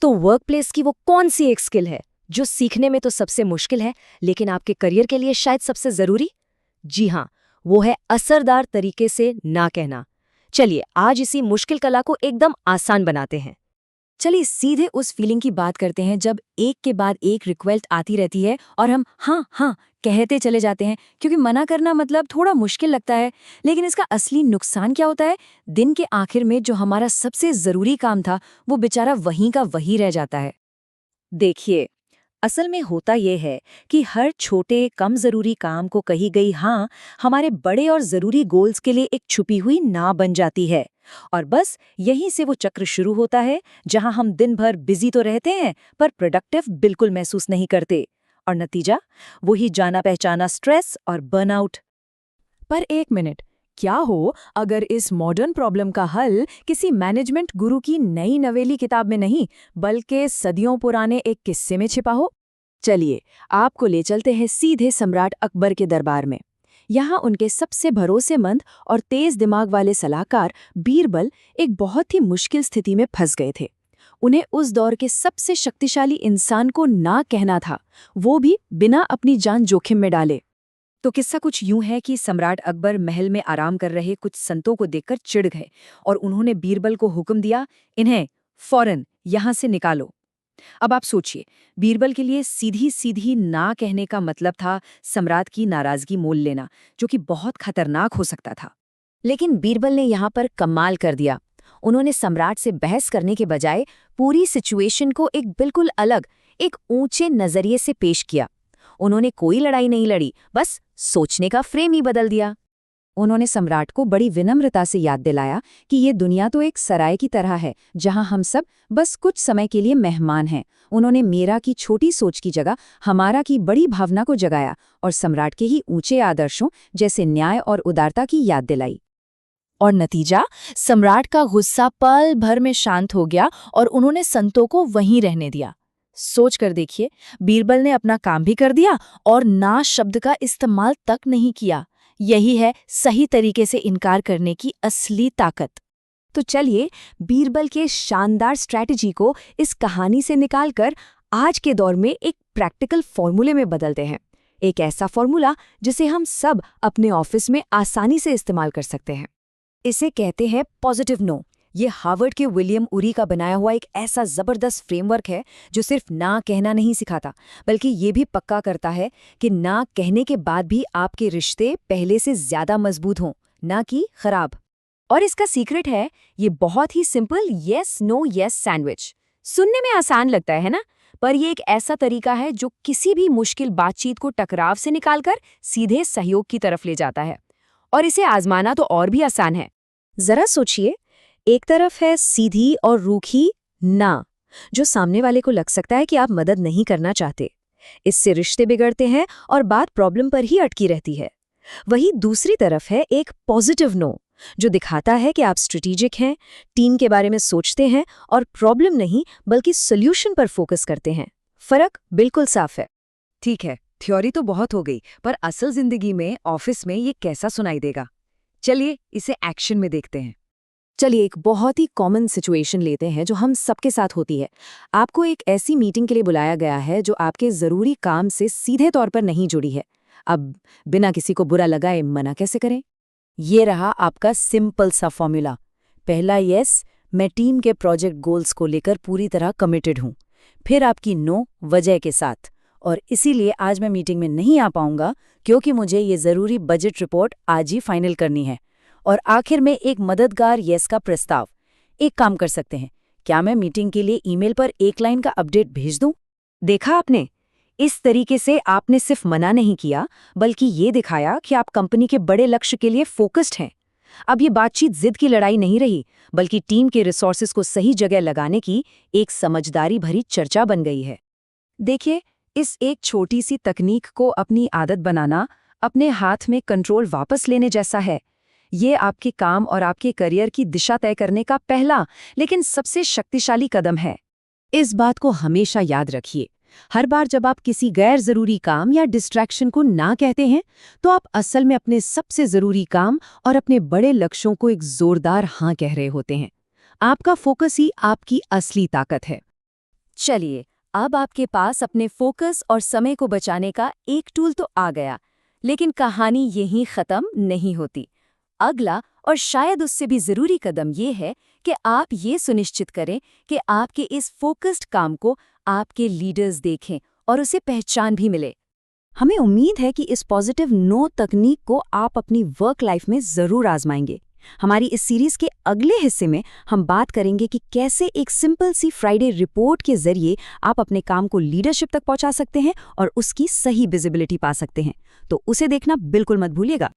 तो वर्कप्लेस की वो कौन सी एक स्किल है जो सीखने में तो सबसे मुश्किल है लेकिन आपके करियर के लिए शायद सबसे जरूरी? जी हाँ, वो है असरदार तरीके से ना कहना। चलिए आज इसी मुश्किल कला को एकदम आसान बनाते हैं। चलिए सीधे उस फीलिंग की बात करते हैं जब एक के बाद एक रिक्वेस्ट आती रहती है और हम हाँ हाँ कहते चले जाते हैं, क्योंकि मना करना मतलब थोड़ा मुश्किल लगता है। लेकिन इसका असली नुकसान क्या होता है? दिन के आखिर में जो हमारा सबसे जरूरी काम था वो बेचारा वहीं का वहीं रह जाता है। देखिए, असल में होता यह है कि हर छोटे कम जरूरी काम को कही गई हाँ हमारे बड़े और जरूरी गोल्स के लिए एक छुपी हुई ना बन जाती है। और बस यहीं से वो चक्र शुरू होता है जहां हम दिन भर बिजी तो रहते हैं पर प्रोडक्टिव बिल्कुल महसूस नहीं करते। और नतीजा वही जाना पहचाना स्ट्रेस और बर्नआउट। पर एक मिनट, क्या हो अगर इस मॉडर्न प्रॉब्लम का हल किसी मैनेजमेंट गुरु की नई नवेली किताब में नहीं बल्कि सदियों पुराने एक किस्से में छिपा हो? चलिए आपको ले चलते हैं सीधे सम्राट अकबर के दरबार में। यहाँ उनके सबसे भरोसेमंद और तेज दिमाग वाले सलाहकार बीरबल एक बहुत ही मुश्किल स्थिति में फंस गए थे। उन्हें उस दौर के सबसे शक्तिशाली इंसान को ना कहना था, वो भी बिना अपनी जान जोखिम में डाले। तो किस्सा कुछ यूं है कि सम्राट अकबर महल में आराम कर रहे कुछ संतों को देखकर चिढ़ गए और उन्होंने बीरबल को हुक्म दिया, इन्हें फौरन यहां से निकालो। अब आप सोचिए, बीरबल के लिए सीधी सीधी ना कहने का मतलब था सम्राट की नाराजगी मोल लेना, जो कि बहुत खतरनाक हो सकता था। लेकिन बीरबल ने यहाँ पर कमाल कर दिया। उन्होंने सम्राट से बहस करने के बजाय पूरी सिचुएशन को एक बिल्कुल अलग, एक ऊंचे नजरिए से पेश किया। उन्होंने कोई लड़ाई नहीं लड़ी, बस सोचने का फ्रेम ही बदल दिया। उन्होंने सम्राट को बड़ी विनम्रता से याद दिलाया कि ये दुनिया तो एक सराय की तरह है जहां हम सब बस कुछ समय के लिए मेहमान हैं। उन्होंने मेरा की छोटी सोच की जगह हमारा की बड़ी भावना को जगाया और सम्राट के ही ऊंचे आदर्शों जैसे न्याय और उदारता की याद दिलाई। और नतीजा, सम्राट का गुस्सा पल भर में शांत हो गया और उन्होंने संतों को वहीं रहने दिया। सोच कर देखिए, बीरबल ने अपना काम भी कर दिया और ना शब्द का इस्तेमाल तक नहीं किया। यही है सही तरीके से इनकार करने की असली ताकत। तो चलिए बीरबल के शानदार स्ट्रैटेजी को इस कहानी से निकालकर आज के दौर में एक प्रैक्टिकल फॉर्मूले में बदलते हैं। एक ऐसा फॉर्मूला जिसे हम सब अपने ऑफिस में आसानी से इस्तेमाल कर सकते हैं। इसे कहते हैं पॉजिटिव नो। ये हार्वर्ड के विलियम उरी का बनाया हुआ एक ऐसा जबरदस्त फ्रेमवर्क है जो सिर्फ ना कहना नहीं सिखाता, बल्कि ये भी पक्का करता है कि ना कहने के बाद भी आपके रिश्ते पहले से ज्यादा मजबूत हों, ना कि खराब। और इसका सीक्रेट है ये बहुत ही simple yes no yes sandwich. सुनने में आसान लगता है ना, पर ये एक ऐसा तरीका है जो किसी भी मुश्किल बातचीत को टकराव से निकालकर सीधे सहयोग की तरफ ले जाता है। और इसे आजमाना तो और भी आसान है। जरा सोचिए, एक तरफ है सीधी और रूखी ना, जो सामने वाले को लग सकता है कि आप मदद नहीं करना चाहते। इससे रिश्ते बिगड़ते हैं और बात प्रॉब्लम पर ही अटकी रहती है। वहीं दूसरी तरफ है एक पॉजिटिव नो, जो दिखाता है कि आप स्ट्रेटेजिक हैं, टीम के बारे में सोचते हैं और प्रॉब्लम नहीं बल्कि सोल्यूशन पर फोकस करते हैं। फर्क बिल्कुल साफ है। ठीक है, थ्योरी तो बहुत हो गई, पर असल जिंदगी में, ऑफिस में ये कैसा सुनाई देगा? चलिए इसे एक्शन में देखते हैं। चलिए एक बहुत ही कॉमन सिचुएशन लेते हैं जो हम सबके साथ होती है। आपको एक ऐसी मीटिंग के लिए बुलाया गया है जो आपके ज़रूरी काम से सीधे तौर पर नहीं जुड़ी है। अब बिना किसी को बुरा लगाए मना कैसे करें? ये रहा आपका सिंपल सा फॉर्मूला। पहला यस, मैं टीम के प्रोजेक्ट गोल्स को लेकर पूरी तरह कमिटेड हूँ। फिर आपकी नो वजह के साथ, और इसीलिए आज मैं मीटिंग में नहीं आ पाऊंगा क्योंकि मुझे ये ज़रूरी बजट रिपोर्ट आज ही फाइनल करनी है। और आखिर में एक मददगार येस का प्रस्ताव। एक काम कर सकते हैं, क्या मैं मीटिंग के लिए ईमेल पर एक लाइन का अपडेट भेज दूं? देखा आपने, इस तरीके से आपने सिर्फ मना नहीं किया बल्कि ये दिखाया कि आप कंपनी के बड़े लक्ष्य के लिए फोकस्ड हैं। अब ये बातचीत जिद की लड़ाई नहीं रही, बल्कि टीम के रिसोर्सेज को सही जगह लगाने की एक समझदारी भरी चर्चा बन गई है। देखिए, इस एक छोटी सी तकनीक को अपनी आदत बनाना, अपने हाथ में कंट्रोल वापस लेने जैसा है। ये आपके काम और आपके करियर की दिशा तय करने का पहला लेकिन सबसे शक्तिशाली कदम है। इस बात को हमेशा याद रखिए, हर बार जब आप किसी गैर जरूरी काम या डिस्ट्रैक्शन को ना कहते हैं तो आप असल में अपने सबसे जरूरी काम और अपने बड़े लक्ष्यों को एक जोरदार हाँ कह रहे होते हैं। आपका फोकस ही आपकी असली ताकत है। चलिए, अब आपके पास अपने फोकस और समय को बचाने का एक टूल तो आ गया, लेकिन कहानी यहीं खत्म नहीं होती। अगला और शायद उससे भी जरूरी कदम ये है कि आप ये सुनिश्चित करें कि आपके इस फोकस्ड काम को आपके लीडर्स देखें और उसे पहचान भी मिले। हमें उम्मीद है कि इस पॉजिटिव नो तकनीक को आप अपनी वर्क लाइफ में ज़रूर आजमाएंगे। हमारी इस सीरीज़ के अगले हिस्से में हम बात करेंगे कि कैसे एक सिंपल सी फ्राइडे रिपोर्ट के जरिए आप अपने काम को लीडरशिप तक पहुंचा सकते हैं और उसकी सही विजिबिलिटी पा सकते हैं। तो उसे देखना बिल्कुल मत भूलिएगा।